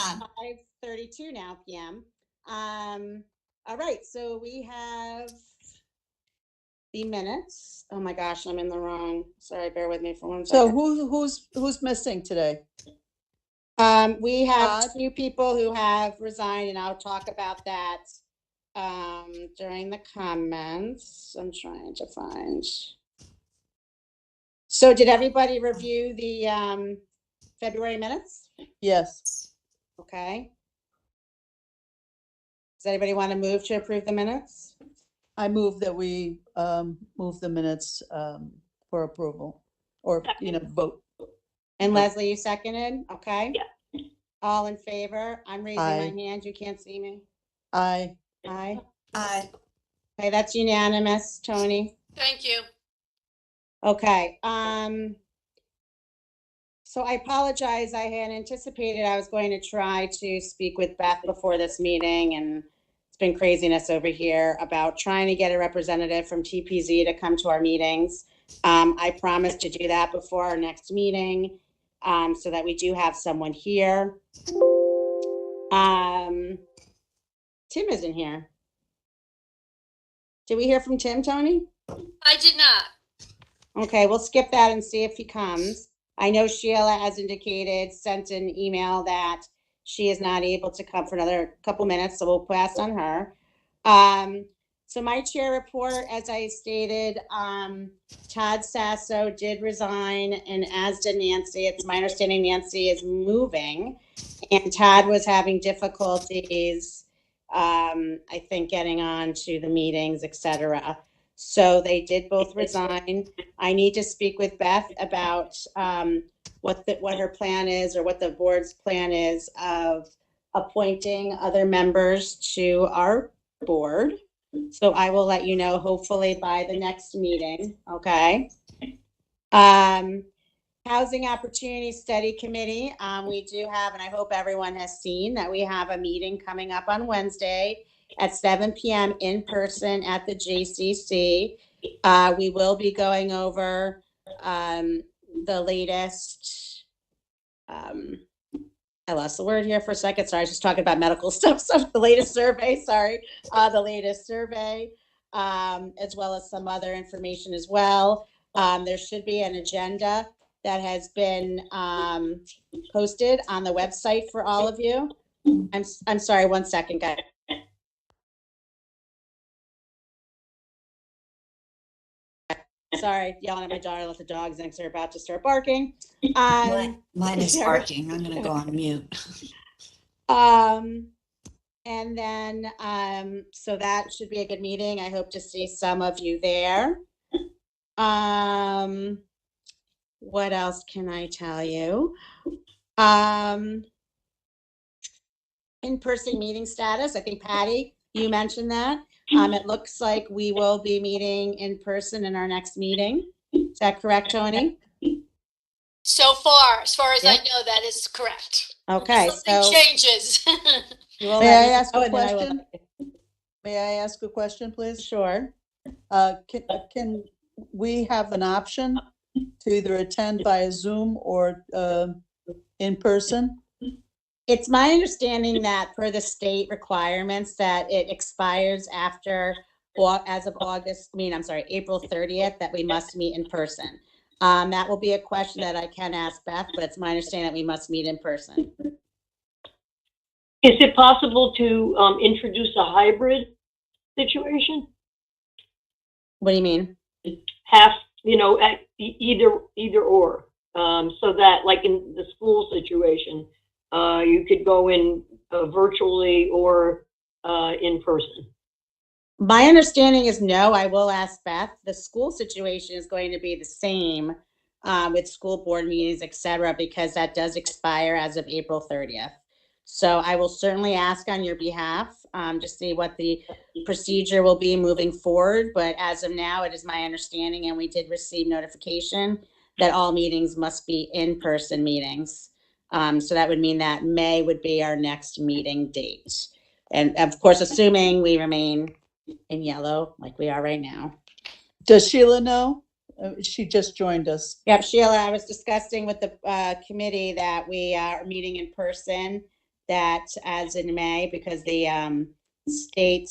on. 5:32 now p.m. All right, so we have the minutes. Oh my gosh, I'm in the wrong. Sorry, bear with me for 1 second. So who's missing today? We have Todd? 2 people who have resigned, and I'll talk about that during the comments. I'm trying to find. So did everybody review the February minutes? Yes. Okay. Does anybody want to move to approve the minutes? I move that we move the minutes for approval or, vote. And Leslie, you seconded? Okay. Yeah. All in favor? I'm raising Aye. my hand. You can't see me. Aye. Aye. Aye. Okay, that's unanimous. Tony? Thank you. Okay. So I apologize. I had anticipated I was going to try to speak with Beth before this meeting, and it's been craziness over here about trying to get a representative from TPZ to come to our meetings. I promised to do that before our next meeting, so that we do have someone here. Tim isn't here. Did we hear from Tim, Tony? I did not. Okay, we'll skip that and see if he comes. I know Sheila has indicated, sent an email that she is not able to come for another couple minutes, so we'll pass on her. So my chair report, as I stated, Todd Sasso did resign, and as did Nancy. It's my understanding Nancy is moving, and Todd was having difficulties, I think, getting on to the meetings, etc. So they did both resign. I need to speak with Beth about what her plan is, or what the board's plan is of appointing other members to our board. So I will let you know hopefully by the next meeting, okay? Housing Opportunity Study Committee, we do have, and I hope everyone has seen, that we have a meeting coming up on Wednesday at 7 p.m. in person at the JCC. We will be going over the latest, I lost the word here for a second. Sorry, I was just talking about medical stuff. So the latest survey, the latest survey, as well as some other information as well. There should be an agenda that has been posted on the website for all of you. I'm sorry, 1 second, guys. Sorry, yelling at my daughter, let the dogs in because they're about to start barking. Mine is barking. I'm going to go on mute. And then, so that should be a good meeting. I hope to see some of you there. What else can I tell you? In-person meeting status. I think Patty, you mentioned that. It looks like we will be meeting in person in our next meeting. Is that correct, Tony? So far as I Yep. know, that is correct. Okay, Something so changes. May I ask a and then I will- question? May I ask a question, please? Sure. Can we have an option to either attend via Zoom or in person? It's my understanding that per the state requirements that it expires after, as of April 30th, that we must meet in person. That will be a question that I can ask Beth, but it's my understanding that we must meet in person. Is it possible to introduce a hybrid situation? What do you mean? Half, at either or, so that, like in the school situation, you could go in virtually or in person. My understanding is no. I will ask Beth. The school situation is going to be the same with school board meetings, etc., because that does expire as of April 30th. So I will certainly ask on your behalf to see what the procedure will be moving forward. But as of now, it is my understanding, and we did receive notification that all meetings must be in-person meetings. So that would mean that May would be our next meeting date. And of course, assuming we remain in yellow like we are right now. Does Sheila know? She just joined us. Yep, Sheila, I was discussing with the committee that we are meeting in person that as in May, because the state,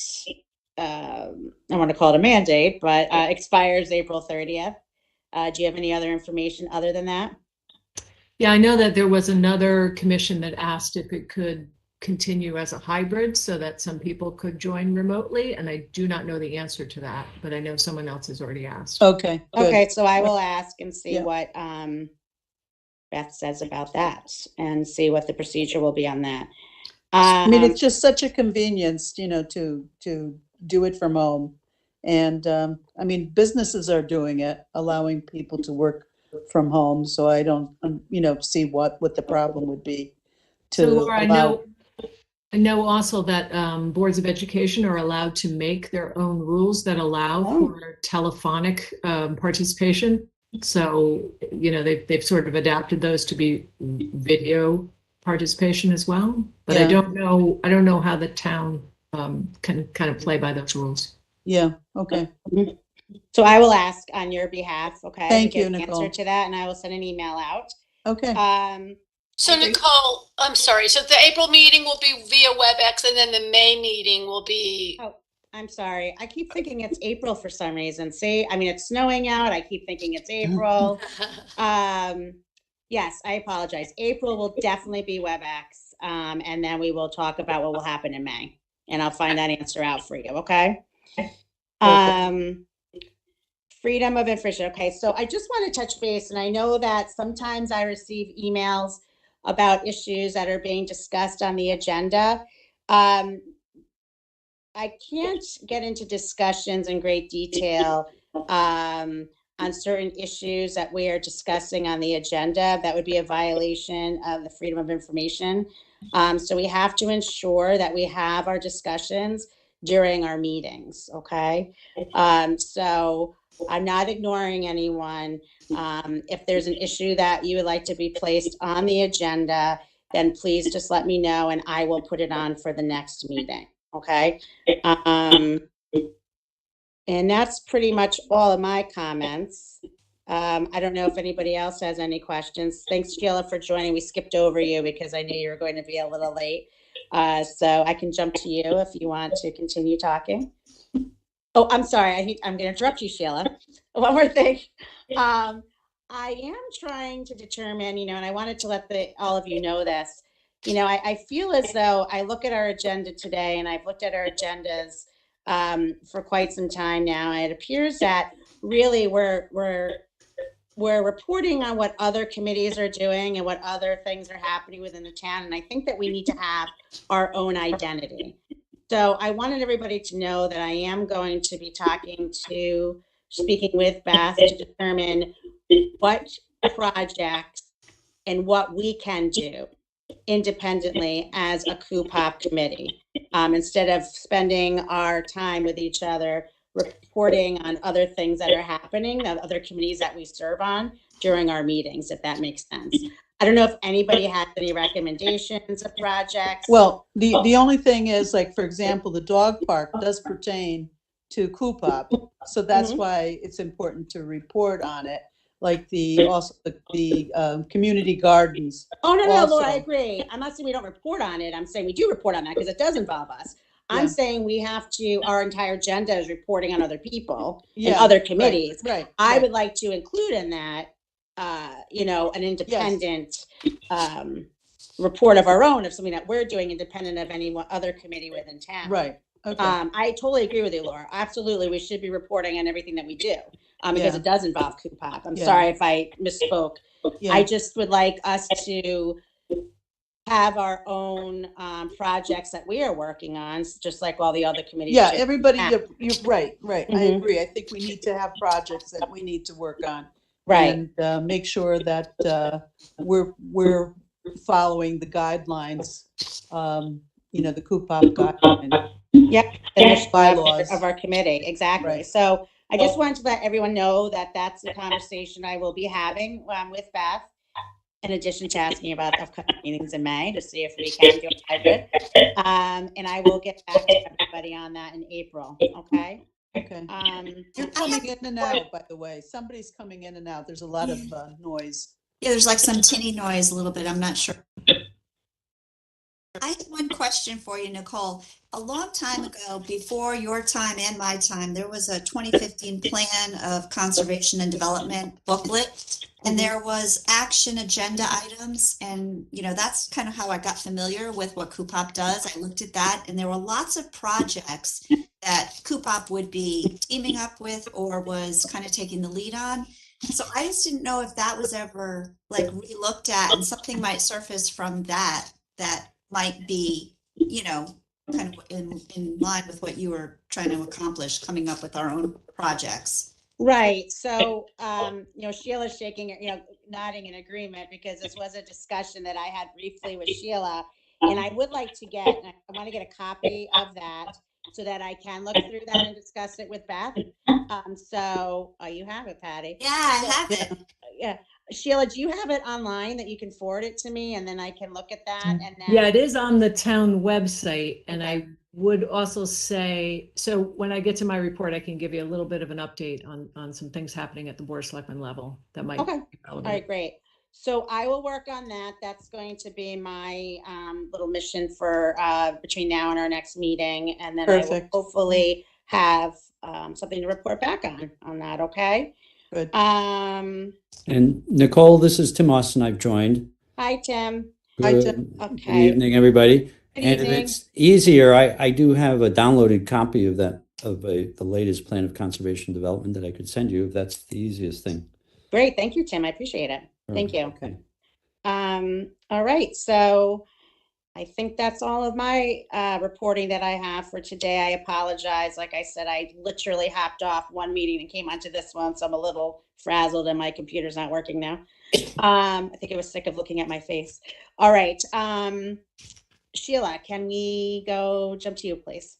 I want to call it a mandate, but expires April 30th. Do you have any other information other than that? Yeah, I know that there was another commission that asked if it could continue as a hybrid so that some people could join remotely, and I do not know the answer to that, but I know someone else has already asked. Okay, good. Okay, so I will ask and see Yeah. what Beth says about that and see what the procedure will be on that. I mean, it's just such a convenience, to do it from home. And I mean, businesses are doing it, allowing people to work from home. So I don't, see what the problem would be to So Laura, allow. I know also that boards of education are allowed to make their own rules that allow for telephonic participation. So, they've sort of adapted those to be video participation as well. But Yeah. I don't know how the town can kind of play by those rules. Yeah, okay. So I will ask on your behalf, okay? Thank to get you, an Nicole. answer to that, and I will send an email out. Okay. So Okay. Nicole, I'm sorry. So the April meeting will be via WebEx, and then the May meeting will be. Oh, I'm sorry. I keep thinking it's April for some reason. See, I mean, it's snowing out. I keep thinking it's April. Yes, I apologize. April will definitely be WebEx. And then we will talk about what will happen in May. And I'll find that answer out for you, okay? Freedom of information. Okay, so I just want to touch base, and I know that sometimes I receive emails about issues that are being discussed on the agenda. I can't get into discussions in great detail on certain issues that we are discussing on the agenda. That would be a violation of the freedom of information. So we have to ensure that we have our discussions during our meetings, okay? So I'm not ignoring anyone. If there's an issue that you would like to be placed on the agenda, then please just let me know and I will put it on for the next meeting, okay? And that's pretty much all of my comments. I don't know if anybody else has any questions. Thanks, Sheila, for joining. We skipped over you because I knew you were going to be a little late. So I can jump to you if you want to continue talking. Oh, I'm sorry. I'm going to interrupt you, Sheila. One more thing. I am trying to determine, and I wanted to let all of you know this. I feel as though I look at our agenda today, and I've looked at our agendas for quite some time now, and it appears that really we're reporting on what other committees are doing and what other things are happening within the town, and I think that we need to have our own identity. So I wanted everybody to know that I am going to be speaking with Beth to determine what projects and what we can do independently as a Cupop committee, instead of spending our time with each other reporting on other things that are happening, of other committees that we serve on during our meetings, if that makes sense. I don't know if anybody has any recommendations of projects. Well, the only thing is, like, for example, the dog park does pertain to Cupop. So that's why it's important to report on it. Like the community gardens. Oh, no, also. Laura, I agree. I'm not saying we don't report on it. I'm saying we do report on that because it does involve us. I'm saying we have to, our entire agenda is reporting on other people and other committees. Right. I would like to include in that, an independent report of our own, of something that we're doing independent of any other committee within town. Right. Okay. I totally agree with you, Laura. Absolutely. We should be reporting on everything that we do because it does involve Cupop. I'm sorry if I misspoke. Yeah. I just would like us to have our own projects that we are working on, just like all the other committees. Yeah, should everybody, have. you're right. I agree. I think we need to have projects that we need to work on. Right. And make sure that we're following the guidelines, the Cupop guidelines. Yep. And bylaws. Of our committee. Exactly. Right. So I just wanted to let everyone know that that's the conversation I will be having with Beth, in addition to asking about upcoming meetings in May to see if we can do a hybrid. And I will get back to everybody on that in April. Okay. Okay. You're coming in and out, by the way. Somebody's coming in and out. There's a lot of noise. Yeah, there's like some tinny noise a little bit. I'm not sure I have one question for you, Nicole. A long time ago, before your time and my time, there was a 2015 Plan of Conservation and Development booklet, and there was action agenda items, and that's kind of how I got familiar with what Cupop does. I looked at that, and there were lots of projects that Cupop would be teaming up with or was kind of taking the lead on. So I just didn't know if that was ever like re-looked at, and something might surface from that might be, kind of in line with what you were trying to accomplish, coming up with our own projects. Right. So, Sheila's shaking, nodding in agreement because this was a discussion that I had briefly with Sheila. And I would like to I want to get a copy of that so that I can look through that and discuss it with Beth. You have it, Patty. Yeah, I have it. Yeah. Sheila, do you have it online that you can forward it to me and then I can look at that? And then Yeah, it is on the town website. And I would also say, so when I get to my report, I can give you a little bit of an update on some things happening at the Board of Selectmen level that might be relevant. All right, great. So I will work on that. That's going to be my little mission for between now and our next meeting. And then Perfect. I will hopefully have something to report back on that. Okay. Good. And Nicole, this is Tim Austin. I've joined. Hi, Tim. Hi, Good Tim. Good Okay. evening, everybody. Good And evening. if it's easier, I do have a downloaded copy of the latest plan of conservation development that I could send you if that's the easiest thing. Great. Thank you, Tim. I appreciate it. Thank you. Okay. All right. So I think that's all of my reporting that I have for today. I apologize. Like I said, I literally hopped off one meeting and came onto this one, so I'm a little frazzled and my computer's not working now. I think I was sick of looking at my face. All right. Sheila, can we jump to you, please?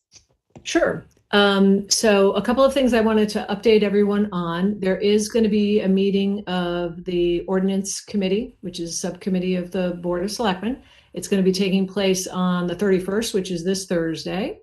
Sure. So a couple of things I wanted to update everyone on. There is going to be a meeting of the Ordinance Committee, which is a subcommittee of the Board of Selectmen. It's going to be taking place on the 31st, which is this Thursday.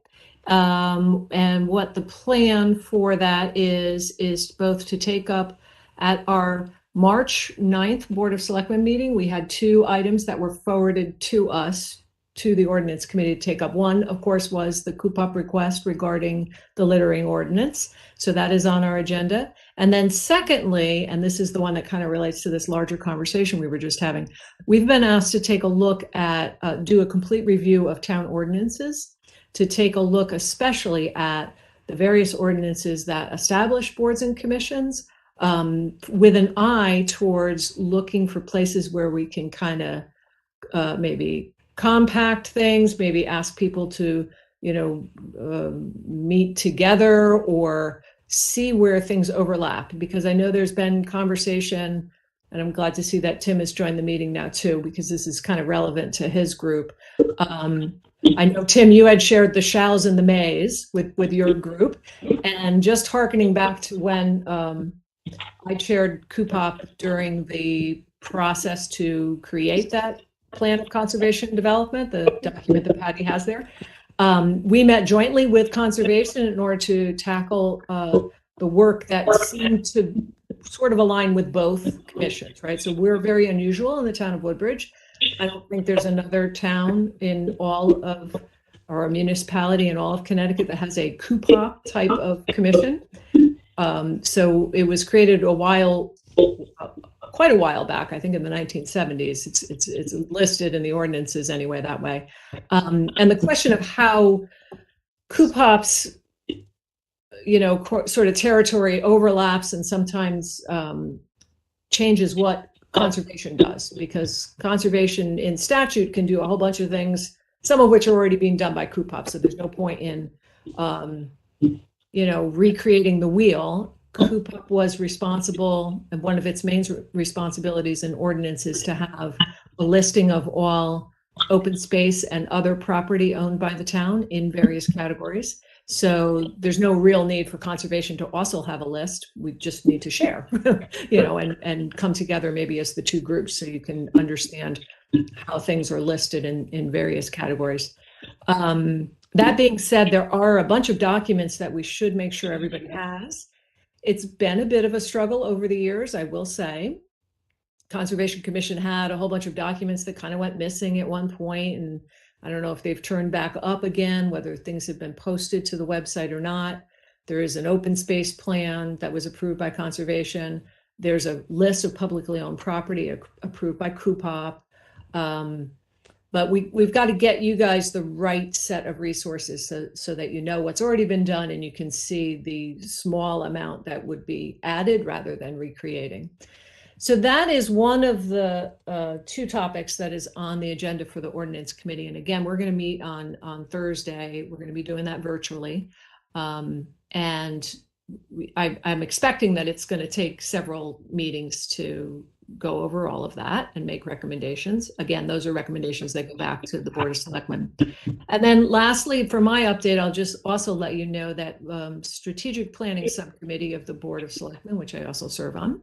And what the plan for that is both to take up at our March 9th Board of Selectmen meeting. We had 2 items that were forwarded to us, to the Ordinance Committee to take up. One, of course, was the Cupop request regarding the littering ordinance. So that is on our agenda. And then secondly, and this is the one that kind of relates to this larger conversation we were just having, we've been asked to take a look at, do a complete review of town ordinances, to take a look especially at the various ordinances that establish boards and commissions, with an eye towards looking for places where we can kind of maybe compact things, maybe ask people to, meet together or see where things overlap. Because I know there's been conversation, and I'm glad to see that Tim has joined the meeting now too, because this is kind of relevant to his group. I know, Tim, you had shared the shalls and the mays with your group, and just hearkening back to when I chaired Cupop during the process to create that plan of conservation and development, the document that Patty has there. We met jointly with conservation in order to tackle the work that seemed to sort of align with both commissions, right? So we're very unusual in the town of Woodbridge. I don't think there's another town in all of, or a municipality in all of Connecticut that has a Cupop type of commission. So it was created quite a while back, I think in the 1970s. It's listed in the ordinances anyway that way. And the question of how Cupop's, sort of territory overlaps and sometimes changes what conservation does, because conservation in statute can do a whole bunch of things, some of which are already being done by Cupop. So there's no point in, recreating the wheel. Cupop was responsible, and one of its main responsibilities in ordinance is to have a listing of all open space and other property owned by the town in various categories. So there's no real need for conservation to also have a list. We just need to share, and come together maybe as the 2 groups so you can understand how things are listed in various categories. That being said, there are a bunch of documents that we should make sure everybody has. It's been a bit of a struggle over the years, I will say. Conservation Commission had a whole bunch of documents that kind of went missing at one point, and I don't know if they've turned back up again, whether things have been posted to the website or not. There is an open space plan that was approved by Conservation. There's a list of publicly owned property approved by Cupop. But we've got to get you guys the right set of resources so that you know what's already been done and you can see the small amount that would be added rather than recreating. So that is one of the two topics that is on the agenda for the Ordinance Committee. And again, we're going to meet on Thursday. We're going to be doing that virtually. And I'm expecting that it's going to take several meetings to go over all of that and make recommendations. Again, those are recommendations that go back to the Board of Selectmen. And then lastly, for my update, I'll just also let you know that Strategic Planning Subcommittee of the Board of Selectmen, which I also serve on,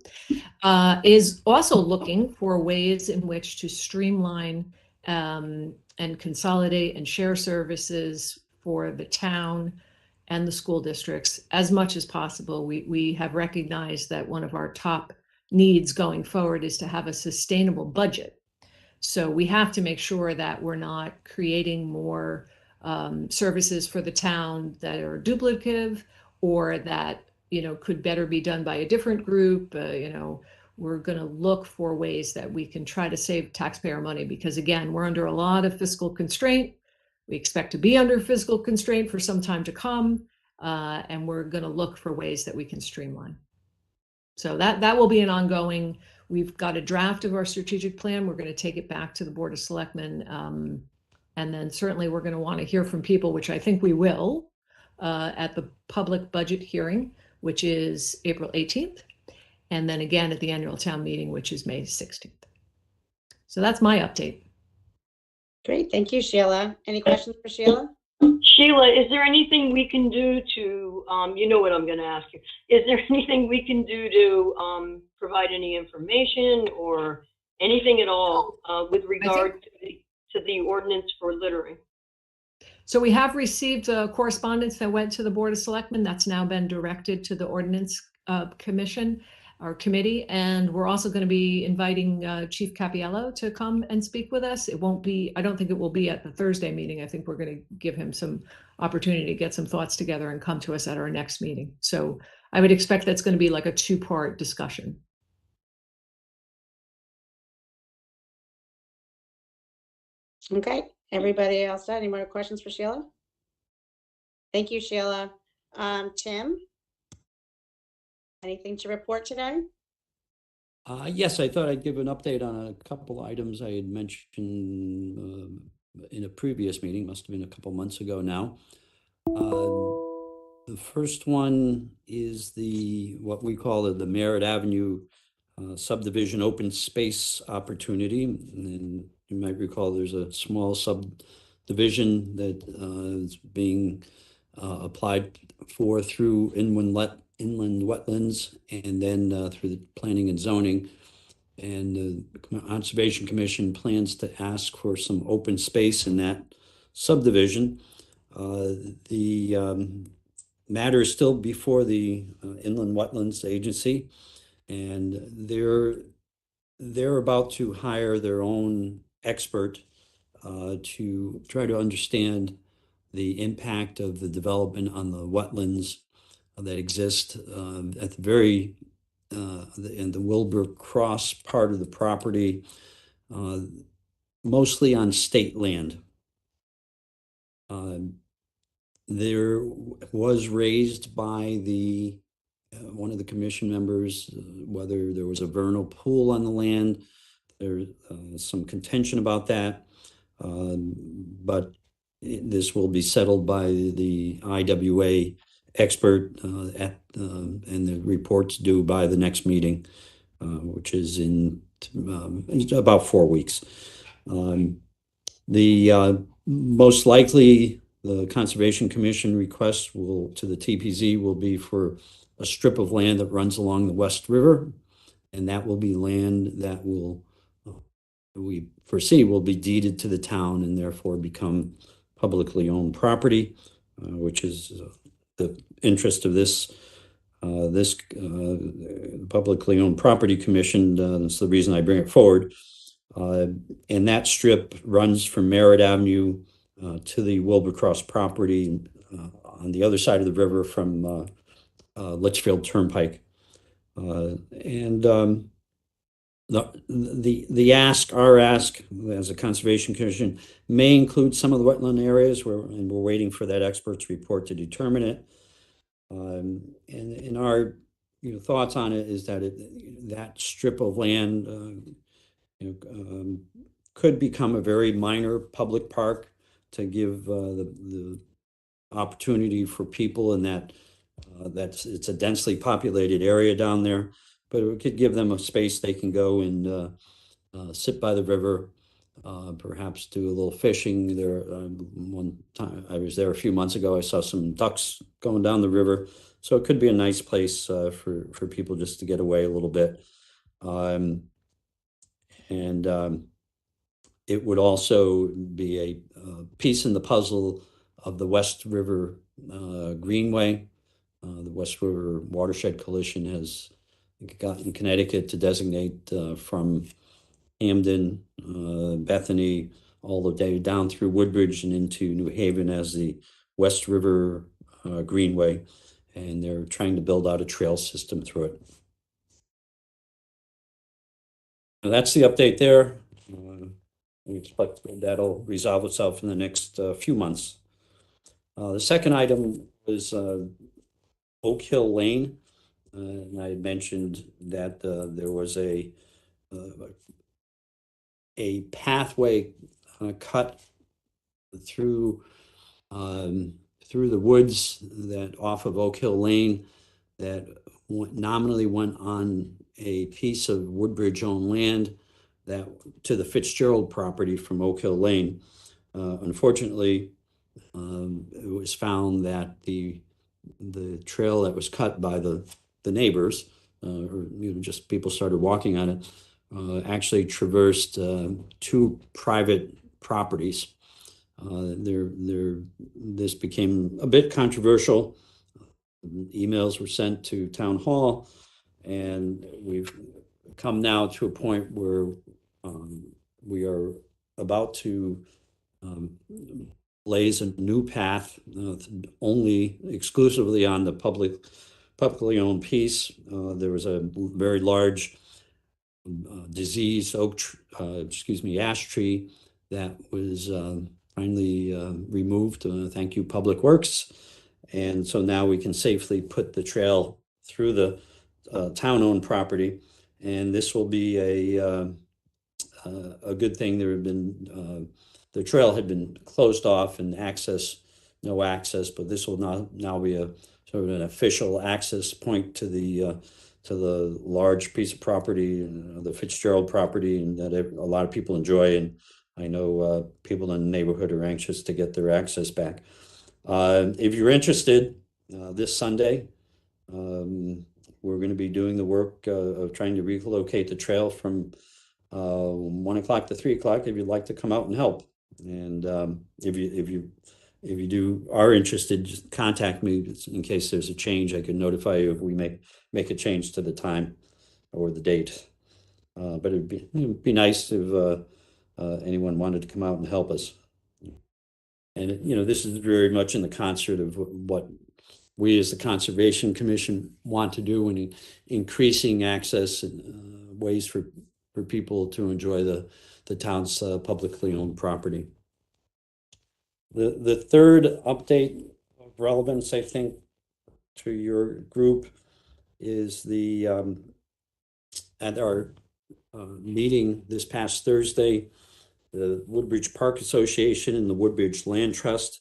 is also looking for ways in which to streamline and consolidate and share services for the town and the school districts as much as possible. We have recognized that one of our top needs going forward is to have a sustainable budget. So we have to make sure that we're not creating more services for the town that are duplicative or that, could better be done by a different group. We're going to look for ways that we can try to save taxpayer money because, again, we're under a lot of fiscal constraint. We expect to be under fiscal constraint for some time to come, and we're going to look for ways that we can streamline. So that will be an ongoing. We've got a draft of our strategic plan. We're going to take it back to the Board of Selectmen, and then certainly we're going to want to hear from people, which I think we will, at the public budget hearing, which is April 18th, and then again at the annual town meeting, which is May 16th. So that's my update. Great, thank you, Sheila. Any questions for Sheila? Sheila, is there anything we can do to, you know what I'm going to ask you, is there anything we can do to provide any information or anything at all with regard to the ordinance for littering? So we have received correspondence that went to the Board of Selectmen. That's now been directed to the Ordinance Commission or Committee. And we're also going to be inviting Chief Cappiello to come and speak with us. It won't be, I don't think it will be at the Thursday meeting. I think we're going to give him some opportunity to get some thoughts together and come to us at our next meeting. So I would expect that's going to be like a two-part discussion. Okay, everybody else, any more questions for Sheila? Thank you, Sheila. Tim? Anything to report today? Yes, I thought I'd give an update on a couple items I had mentioned in a previous meeting, must have been a couple months ago now. The first one is what we call the Merritt Avenue subdivision open space opportunity. And you might recall there's a small subdivision that is being applied for through inland wetlands and then through the planning and zoning. And the Conservation Commission plans to ask for some open space in that subdivision. The matter is still before the Inland Wetlands Agency, and they're about to hire their own expert to try to understand the impact of the development on the wetlands that exist at the very in the Wilbur Cross part of the property, mostly on state land. There was raised by one of the commission members whether there was a vernal pool on the land. There's some contention about that, but this will be settled by the IWA expert and the report's due by the next meeting, which is in about 4 weeks. Most likely the Conservation Commission request to the TPZ will be for a strip of land that runs along the West River, and that will be land that we foresee will be deeded to the town and therefore become publicly owned property, which is the interest of this publicly owned property commission. That's the reason I bring it forward. And that strip runs from Merritt Avenue to the Wilbercross property on the other side of the river from Litchfield Turnpike. Our ask as a Conservation Commission may include some of the wetland areas and we're waiting for that expert's report to determine it. And our thoughts on it is that that strip of land could become a very minor public park to give the opportunity for people in that it's a densely populated area down there, but it could give them a space they can go and sit by the river, perhaps do a little fishing there. One time I was there a few months ago, I saw some ducks going down the river, so it could be a nice place for people just to get away a little bit. It would also be a piece in the puzzle of the West River Greenway. The West River Watershed Coalition has gotten Connecticut to designate from Hamden, Bethany, all the way down through Woodbridge and into New Haven as the West River Greenway. And they're trying to build out a trail system through it. Now that's the update there. We expect that'll resolve itself in the next few months. The second item was Oak Hill Lane. And I had mentioned that there was a pathway cut through the woods that off of Oak Hill Lane that nominally went on a piece of Woodbridge-owned land that to the Fitzgerald property from Oak Hill Lane. Unfortunately, it was found that the trail that was cut by the neighbors, or just people started walking on it, actually traversed two private properties. This became a bit controversial. Emails were sent to Town Hall, and we've come now to a point where we are about to blaze a new path only exclusively on the publicly owned piece. There was a very large diseased ash tree that was finally removed. Thank you, Public Works. And so now we can safely put the trail through the town-owned property. And this will be a good thing. There have been, the trail had been closed off and no access, but this will now be a sort of an official access point to the large piece of property, the Fitzgerald property, and that a lot of people enjoy. And I know people in the neighborhood are anxious to get their access back. If you're interested, this Sunday, we're going to be doing the work of trying to relocate the trail from 1 o'clock to 3 o'clock. If you'd like to come out and help, and if you are interested, just contact me in case there's a change. I can notify you if we make a change to the time or the date. But it'd be nice if anyone wanted to come out and help us. And this is very much in the concert of what we as the Conservation Commission want to do in increasing access and ways for people to enjoy the town's publicly owned property. The third update of relevance, I think, to your group is the at our meeting this past Thursday, the Woodbridge Park Association and the Woodbridge Land Trust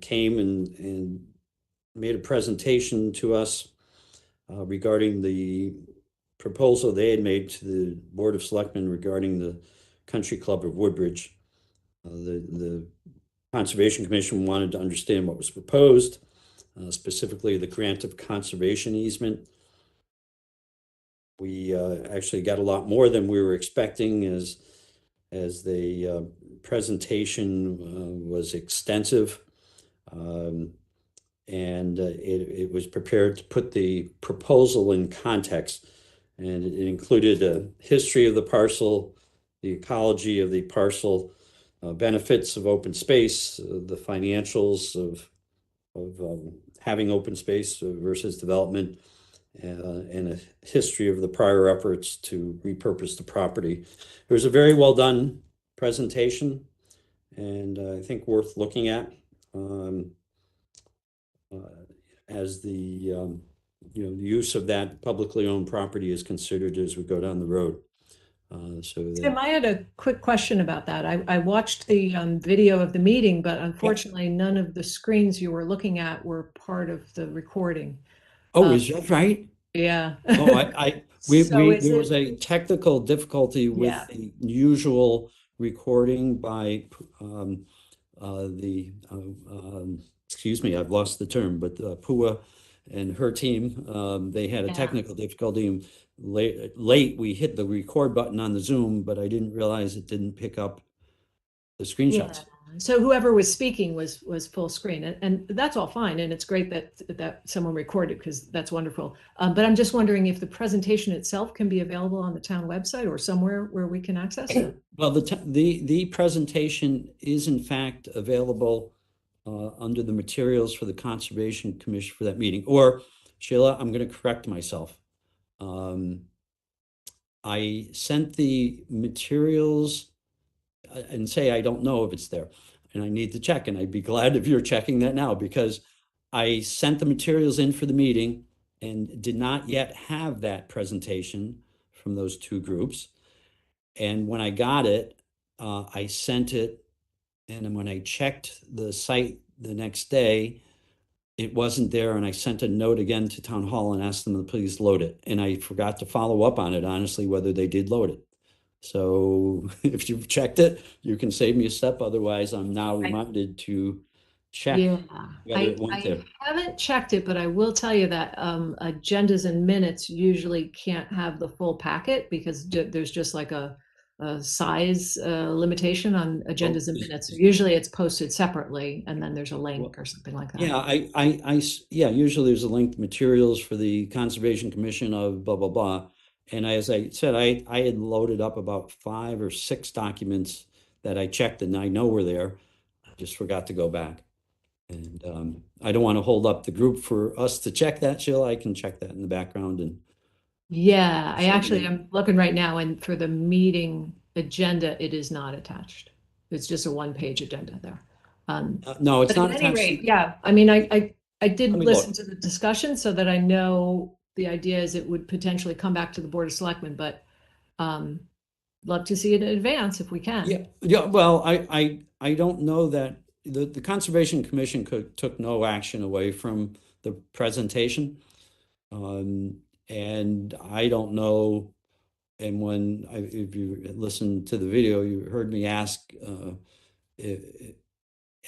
came and made a presentation to us regarding the proposal they had made to the Board of Selectmen regarding the Country Club of Woodbridge. The Conservation Commission wanted to understand what was proposed, specifically the grant of conservation easement. We actually got a lot more than we were expecting as the presentation was extensive, and it was prepared to put the proposal in context, and it included a history of the parcel, the ecology of the parcel, benefits of open space, the financials of having open space versus development, and a history of the prior efforts to repurpose the property. It was a very well done presentation, and I think worth looking at as the the use of that publicly owned property is considered as we go down the road. Tim, I had a quick question about that. I watched the video of the meeting, but unfortunately, none of the screens you were looking at were part of the recording. Oh, is that right? Yeah. Oh, there was it- a technical difficulty with Yeah. the usual recording by excuse me, I've lost the term, but Pua and her team, they had a Yeah. technical difficulty. And late, we hit the record button on the Zoom, but I didn't realize it didn't pick up the screenshots. So whoever was speaking was full screen, and that's all fine, and it's great that someone recorded, because that's wonderful. But I'm just wondering if the presentation itself can be available on the town website or somewhere where we can access it. Well, the presentation is in fact available under the materials for the Conservation Commission for that meeting. Or, Sheila, I'm going to correct myself. I sent the materials and say I don't know if it's there, and I need to check, and I'd be glad if you're checking that now, because I sent the materials in for the meeting and did not yet have that presentation from those two groups. And when I got it, I sent it, and then when I checked the site the next day, it wasn't there, and I sent a note again to Town Hall and asked them to please load it. And I forgot to follow up on it, honestly, whether they did load it. So if you've checked it, you can save me a step. Otherwise, I'm now reminded to check whether it went there. I haven't checked it, but I will tell you that agendas and minutes usually can't have the full packet, because there's just like a size limitation on agendas and minutes. So usually it's posted separately, and then there's a link or something like that. Yeah, usually there's a link to materials for the Conservation Commission of blah, blah, blah. And as I said, I had loaded up about 5 or 6 documents that I checked and I know were there. I just forgot to go back. And I don't want to hold up the group for us to check that, Sheila. I can check that in the background. And yeah, I'm looking right now, and for the meeting agenda, it is not attached. It's just a 1-page agenda there. no, it's But not at any attached. rate, yeah, I mean, I did Let me listen look. to the discussion, so that I know the idea is it would potentially come back to the Board of Selectmen, but love to see it in advance if we can. Yeah. Well, I don't know that the Conservation Commission took no action away from the presentation. And I don't know. And if you listened to the video, you heard me ask,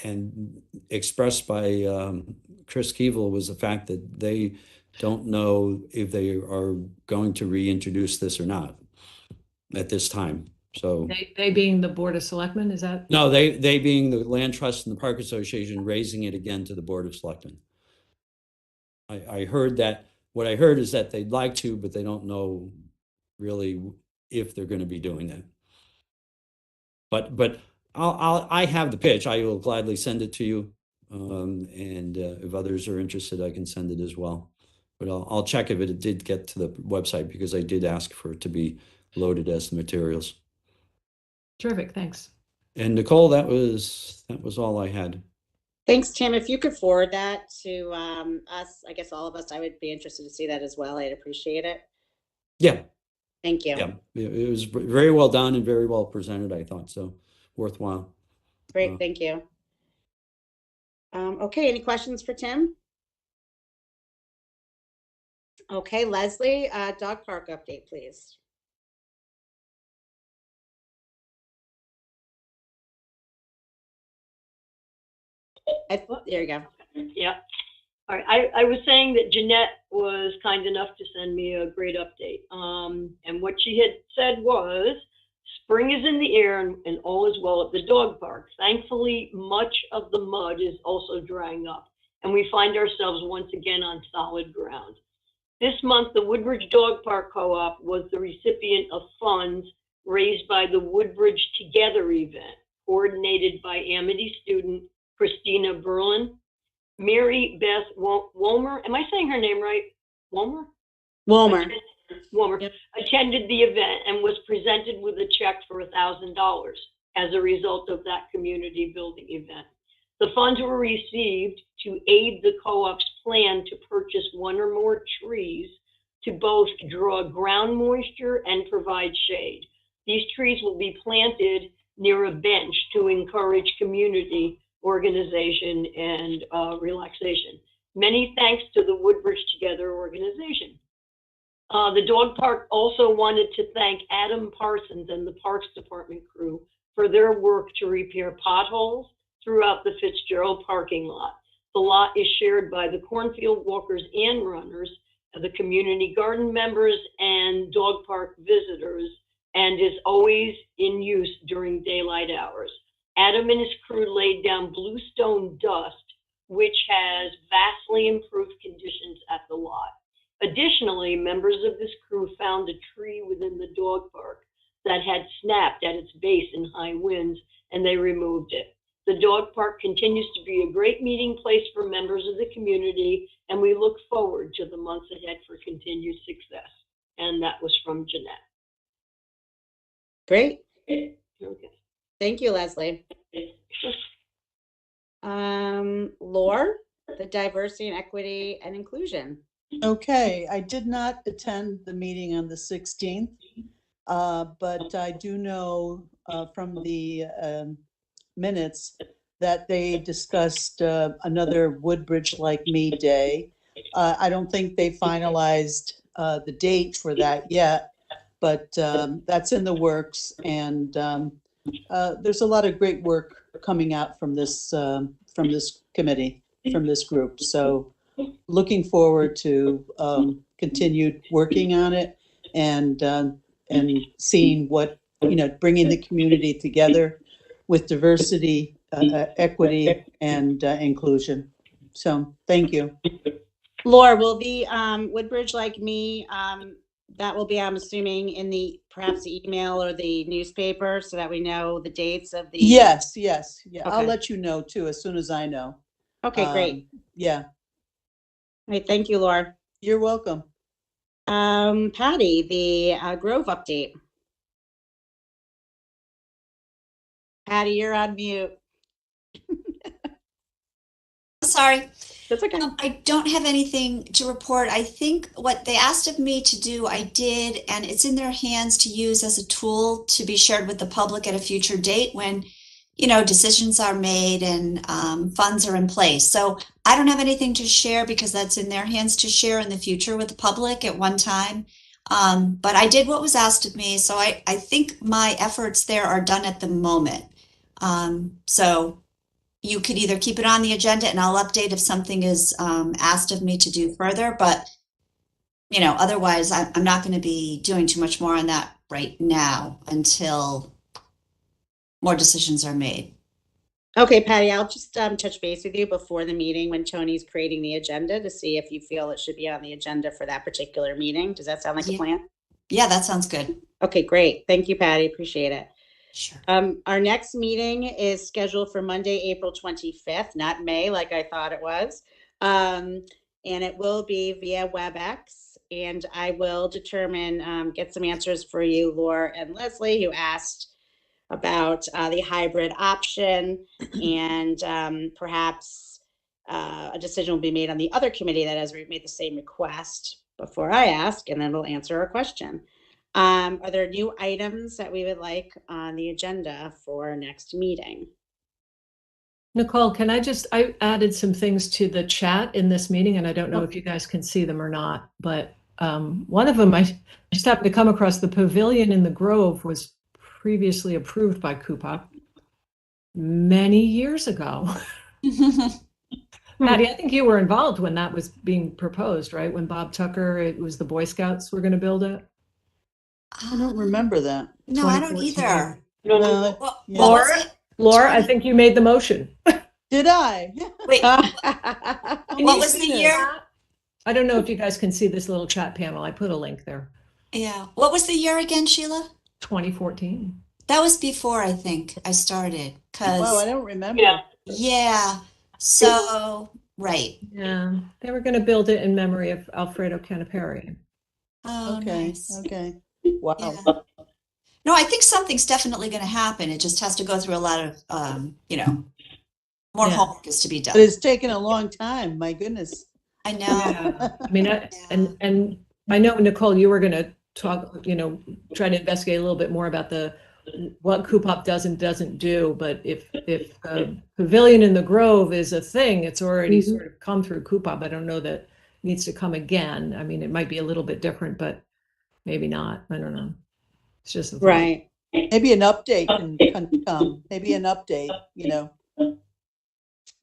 and expressed by Chris Keevil, was the fact that they don't know if they are going to reintroduce this or not at this time. So They being the Board of Selectmen, is that? no, they being the Land Trust and the Park Association, raising it again to the Board of Selectmen. I heard that. What I heard is that they'd like to, but they don't know really if they're going to be doing that. But I have the pitch. I will gladly send it to you. And if others are interested, I can send it as well. But I'll check if it did get to the website, because I did ask for it to be loaded as the materials. Terrific, thanks. And Nicole, that was all I had. Thanks, Tim. If you could forward that to us, I guess all of us, I would be interested to see that as well. I'd appreciate it. Yeah. Thank you. Yeah, it was very well done and very well presented, I thought, so worthwhile. Great, thank you. Okay, any questions for Tim? Okay, Leslie, dog park update, please. There you go. Yeah. All right. I was saying that Jeanette was kind enough to send me a great update. And what she had said was, spring is in the air and all is well at the dog park. Thankfully, much of the mud is also drying up, and we find ourselves once again on solid ground. This month, the Woodbridge Dog Park Co-op was the recipient of funds raised by the Woodbridge Together event, coordinated by Amity student Christina Berlin. Mary Beth Womer, am I saying her name right? Womer? Wilmer. Womer Yep. attended the event and was presented with a check for $1,000 as a result of that community building event. The funds were received to aid the co-op's plan to purchase one or more trees to both draw ground moisture and provide shade. These trees will be planted near a bench to encourage community organization and relaxation. Many thanks to the Woodbridge Together organization. The dog park also wanted to thank Adam Parsons and the Parks Department crew for their work to repair potholes throughout the Fitzgerald parking lot. The lot is shared by the cornfield walkers and runners, the community garden members, and dog park visitors, and is always in use during daylight hours. Adam and his crew laid down bluestone dust, which has vastly improved conditions at the lot. Additionally, members of this crew found a tree within the dog park that had snapped at its base in high winds, and they removed it. The dog park continues to be a great meeting place for members of the community, and we look forward to the months ahead for continued success. And that was from Jeanette. Great. Okay. Thank you, Leslie. Laura, the diversity and equity and inclusion. Okay, I did not attend the meeting on the 16th, but I do know from the minutes that they discussed another Woodbridge Like Me Day. I don't think they finalized the date for that yet, but that's in the works, and there's a lot of great work coming out from this committee, from this group. So looking forward to continued working on it and seeing what, bringing the community together with diversity, equity, and inclusion. So thank you. Laura, will the Woodbridge Like Me, that will be, I'm assuming, in perhaps the email or the newspaper so that we know the dates of the. Yes. Yeah, Okay. I'll let you know too as soon as I know. Okay, great. Yeah. All right, thank you, Laura. You're welcome. Patty, the Grove update. Patty, you're on mute. Sorry. That's okay. I don't have anything to report. I think what they asked of me to do, I did, and it's in their hands to use as a tool to be shared with the public at a future date when, decisions are made and funds are in place. So I don't have anything to share because that's in their hands to share in the future with the public at one time. But I did what was asked of me. So I think my efforts there are done at the moment. So you could either keep it on the agenda and I'll update if something is asked of me to do further, but otherwise I'm not going to be doing too much more on that right now until more decisions are made. Okay, Patty, I'll just touch base with you before the meeting when Tony's creating the agenda to see if you feel it should be on the agenda for that particular meeting. Does that sound like a plan? Yeah, that sounds good. Okay, great. Thank you, Patty. Appreciate it. Sure. Our next meeting is scheduled for Monday, April 25th, not May, like I thought it was. And it will be via WebEx. And I will determine, get some answers for you, Laura and Leslie, who asked about the hybrid option. And perhaps a decision will be made on the other committee that has made the same request before I ask, and then we'll answer our question. Are there new items that we would like on the agenda for our next meeting? Nicole, I added some things to the chat in this meeting, and I don't know if you guys can see them or not, but one of them, I just happened to come across. The pavilion in the Grove was previously approved by Cupop many years ago. Patty, I think you were involved when that was being proposed, right? When Bob Tucker, it was the Boy Scouts were going to build it. I don't remember that. No, I don't either. No, What yeah. was it? Laura, I think you made the motion. Did I? Wait, Can what you was the see year? that? I don't know if you guys can see this little chat panel. I put a link there. Yeah. What was the year again, Sheila? 2014. That was before I think I started, Wow, I because, don't remember. Yeah. yeah, so, right. Yeah, they were going to build it in memory of Alfredo Canapari. Oh, Okay, nice. okay. Wow. Yeah. No, I think something's definitely going to happen. It just has to go through a lot of, more Yeah. homework is to be But done. it's taken a long time, my goodness. I know. Yeah, I mean, Yeah. and I know, Nicole, you were going to talk, try to investigate a little bit more about what Cupop does and doesn't do. But if Pavilion in the Grove is a thing, it's already sort of come through Cupop. I don't know that it needs to come again. I mean, it might be a little bit different, but maybe not. I don't know. It's just a thought. Right. Maybe an update can come, maybe an update,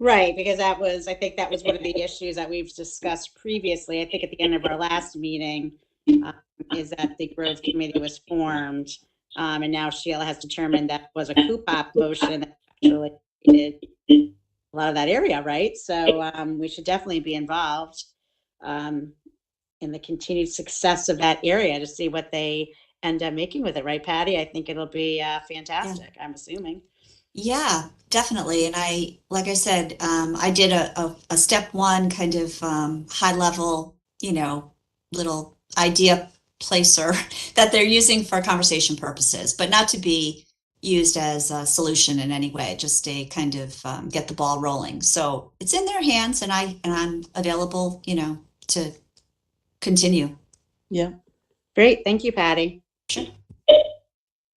Right, because I think that was one of the issues that we've discussed previously. I think at the end of our last meeting, is that the Grove Committee was formed. And now Sheila has determined that was a Cupop motion that actually did a lot of that area, right? So we should definitely be involved in the continued success of that area to see what they end up making with it, right, Patty? I think it'll be fantastic, I'm assuming. Yeah, definitely. And like I said, I did a step one kind of high level, little idea placer that they're using for conversation purposes, but not to be used as a solution in any way, just a kind of get the ball rolling. So it's in their hands, and I'm available, to continue. Yeah. Great, thank you, Patty. Sure.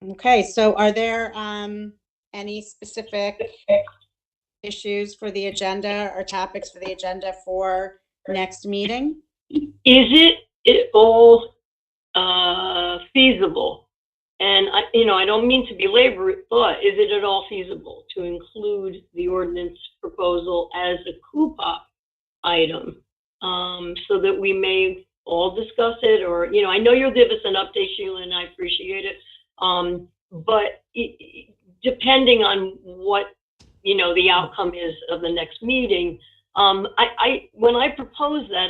Okay, so are there any specific issues for the agenda or topics for the agenda for next meeting? Is it all feasible? And I don't mean to belabor it, but is it at all feasible to include the ordinance proposal as a Cupop item, so that we may all discuss it? Or, I know you'll give us an update, Sheila, and I appreciate it. But depending on what, the outcome is of the next meeting, when I proposed that,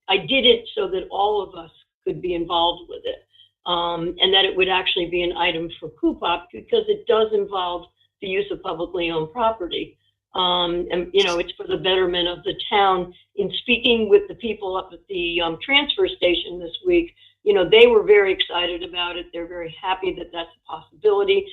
I did it so that all of us could be involved with it. And that it would actually be an item for Cupop, because it does involve the use of publicly owned property. And, it's for the betterment of the town. In speaking with the people up at the transfer station this week, they were very excited about it. They're very happy that that's a possibility.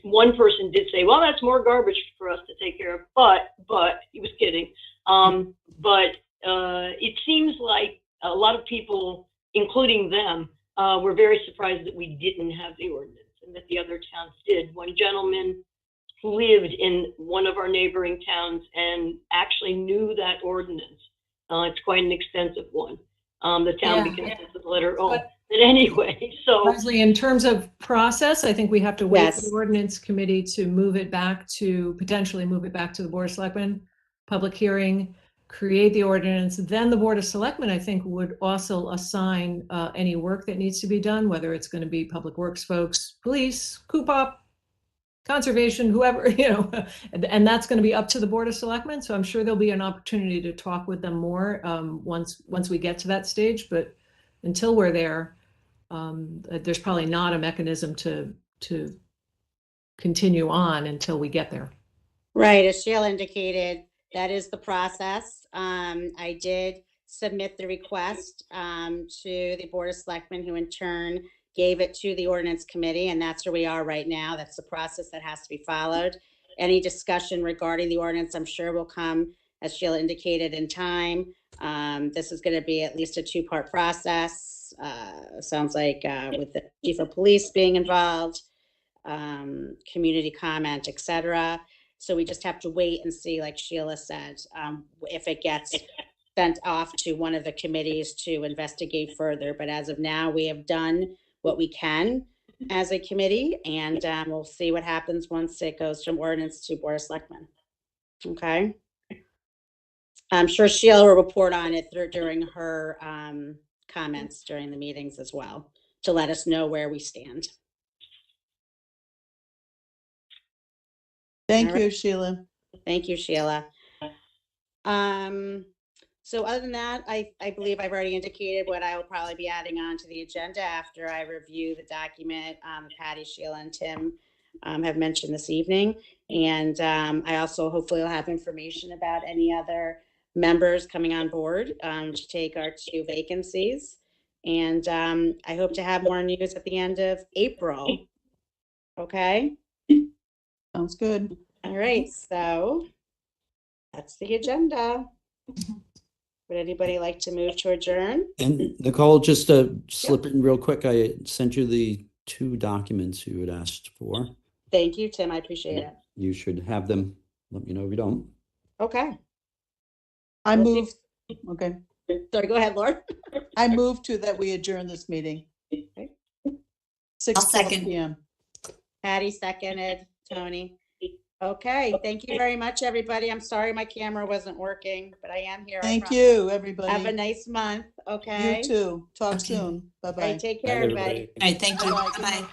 One person did say, well, that's more garbage for us to take care of, but he was kidding. But it seems like a lot of people, including them, were very surprised that we didn't have the ordinance and that the other towns did. One gentleman lived in one of our neighboring towns and actually knew that ordinance. It's quite an extensive one. The town begins with the letter O. But anyway, so Leslie, in terms of process, I think we have to wait for Yes. the ordinance committee to potentially move it back to the Board of Selectmen, public hearing, create the ordinance. Then the Board of Selectmen, I think, would also assign any work that needs to be done, whether it's going to be public works folks, police, Cupop, conservation, whoever, and that's going to be up to the Board of Selectmen. So I'm sure there'll be an opportunity to talk with them more once we get to that stage. But until we're there, there's probably not a mechanism to continue on until we get there. Right, as Sheila indicated, that is the process. I did submit the request to the Board of Selectmen, who in turn gave it to the Ordinance Committee, and that's where we are right now. That's the process that has to be followed. Any discussion regarding the ordinance, I'm sure, will come, as Sheila indicated, in time. This is going to be at least a two-part process. Sounds like with the chief of police being involved, community comment, etc. So we just have to wait and see, like Sheila said, if it gets sent off to one of the committees to investigate further. But as of now, we have done what we can as a committee, and we'll see what happens once it goes from ordinance to Board of Selectmen. Okay. I'm sure Sheila will report on it during her comments during the meetings as well, to let us know where we stand. Thank All you, Sheila. Thank you, Sheila. So other than that, I believe I've already indicated what I will probably be adding on to the agenda after I review the document Patty, Sheila, and Tim have mentioned this evening. And I also hopefully will have information about any other members coming on board to take our 2 vacancies. And I hope to have more news at the end of April. Okay. Sounds good. All right. So that's the agenda. Would anybody like to move to adjourn? And Nicole, just to slip in real quick, I sent you the 2 documents you had asked for. Thank you, Tim. I appreciate it. You should have them. Let me know if you don't. Okay. I We'll move, okay. Sorry, go ahead, Laura. I move to that we adjourn this meeting. Okay. 6:12 second. PM. Patty seconded, Tony. Okay, thank you very much, everybody. I'm sorry my camera wasn't working, but I am here. I Thank promise. you, Have a everybody. nice month, okay? You too. Talk Okay. soon. All right, Bye-bye. take care, everybody. All right, thank you. Bye-bye.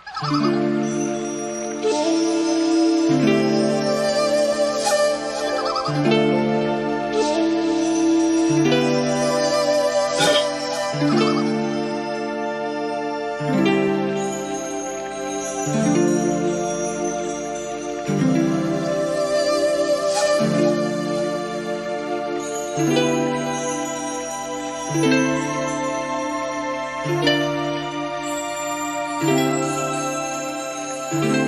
Bye.